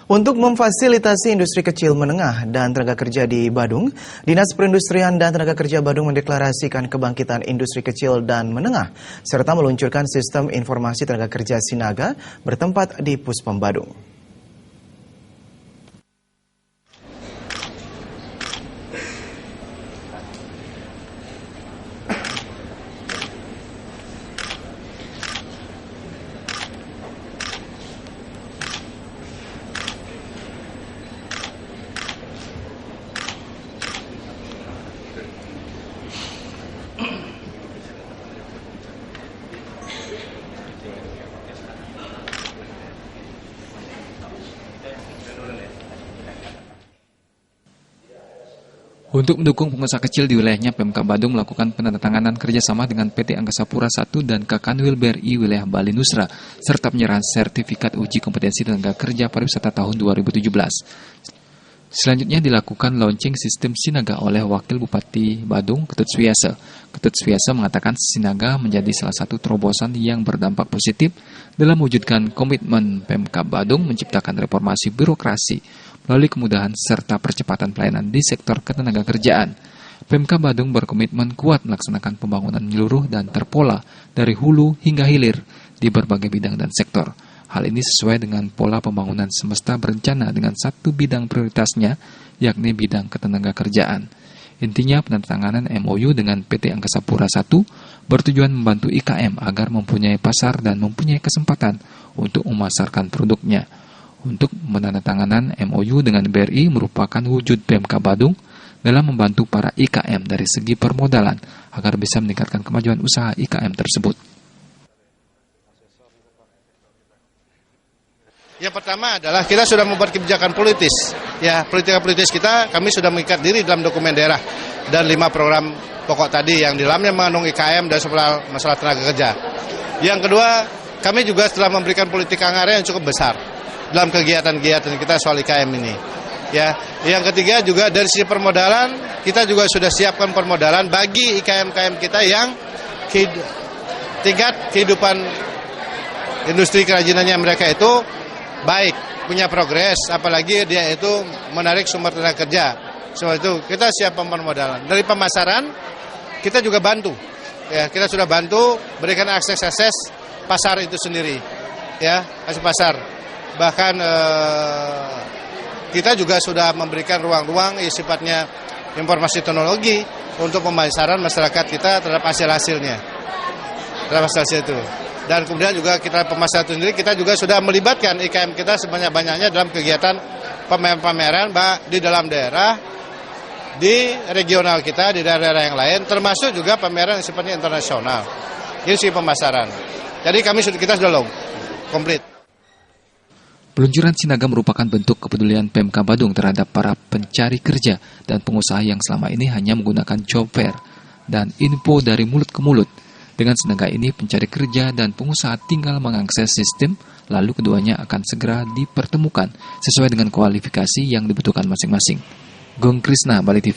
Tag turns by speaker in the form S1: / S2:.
S1: Untuk memfasilitasi industri kecil menengah dan tenaga kerja di Badung, Dinas Perindustrian dan Tenaga Kerja Badung mendeklarasikan kebangkitan industri kecil dan menengah, serta meluncurkan sistem informasi tenaga kerja Sinaga bertempat di Puspom Badung.
S2: Untuk mendukung pengusaha kecil di wilayahnya, Pemkab Badung melakukan penandatanganan kerjasama dengan PT Angkasa Pura I dan Kakanwil BRI wilayah Bali Nusra, serta penyerahan sertifikat uji kompetensi tenaga kerja pariwisata tahun 2017. Selanjutnya dilakukan launching sistem Sinaga oleh Wakil Bupati Badung, Ketut Swiasa. Ketut Swiasa mengatakan Sinaga menjadi salah satu terobosan yang berdampak positif dalam mewujudkan komitmen Pemkab Badung menciptakan reformasi birokrasi melalui kemudahan serta percepatan pelayanan di sektor ketenagakerjaan. Pemkab Badung berkomitmen kuat melaksanakan pembangunan menyeluruh dan terpola dari hulu hingga hilir di berbagai bidang dan sektor. Hal ini sesuai dengan pola pembangunan semesta berencana dengan satu bidang prioritasnya, yakni bidang ketenagakerjaan. Intinya penandatanganan MOU dengan PT Angkasa Pura I bertujuan membantu IKM agar mempunyai pasar dan mempunyai kesempatan untuk memasarkan produknya. Untuk menandatanganan MOU dengan BRI merupakan wujud Pemkab Badung dalam membantu para IKM dari segi permodalan agar bisa meningkatkan kemajuan usaha IKM tersebut.
S3: Yang pertama adalah kita sudah membuat kebijakan politis. Ya, politis kita kami sudah mengikat diri dalam dokumen daerah dan 5 program pokok tadi yang di dalamnya mengandung IKM dan masalah tenaga kerja. Yang kedua, kami juga telah memberikan politik anggaran yang cukup besar dalam kegiatan-kegiatan kita soal IKM ini. Ya, yang ketiga juga dari sisi permodalan, kita juga sudah siapkan permodalan bagi IKM-IKM kita yang tingkat kehidupan industri kerajinannya mereka itu baik, punya progres, apalagi dia itu menarik sumber tenaga kerja. Semua itu kita siapkan permodalan. Dari pemasaran kita juga bantu. Ya, kita sudah bantu berikan akses pasar itu sendiri. Ya, akses pasar. Bahkan kita juga sudah memberikan ruang-ruang sifatnya informasi teknologi untuk pemasaran masyarakat kita terhadap hasil-hasilnya. Terhadap hasil itu. Dan kemudian juga kita pemasaran sendiri, kita juga sudah melibatkan IKM kita sebanyak-banyaknya dalam kegiatan pameran-pameran di dalam daerah, di regional kita, di daerah-daerah yang lain, termasuk juga pameran yang sifatnya internasional. Ini sih pemasaran. Jadi kita sudah komplit.
S2: Peluncuran Sinaga merupakan bentuk kepedulian Pemkab Badung terhadap para pencari kerja dan pengusaha yang selama ini hanya menggunakan job fair dan info dari mulut ke mulut. Dengan Sinaga ini, pencari kerja dan pengusaha tinggal mengakses sistem, lalu keduanya akan segera dipertemukan sesuai dengan kualifikasi yang dibutuhkan masing-masing. Gong Krisna, Bali TV.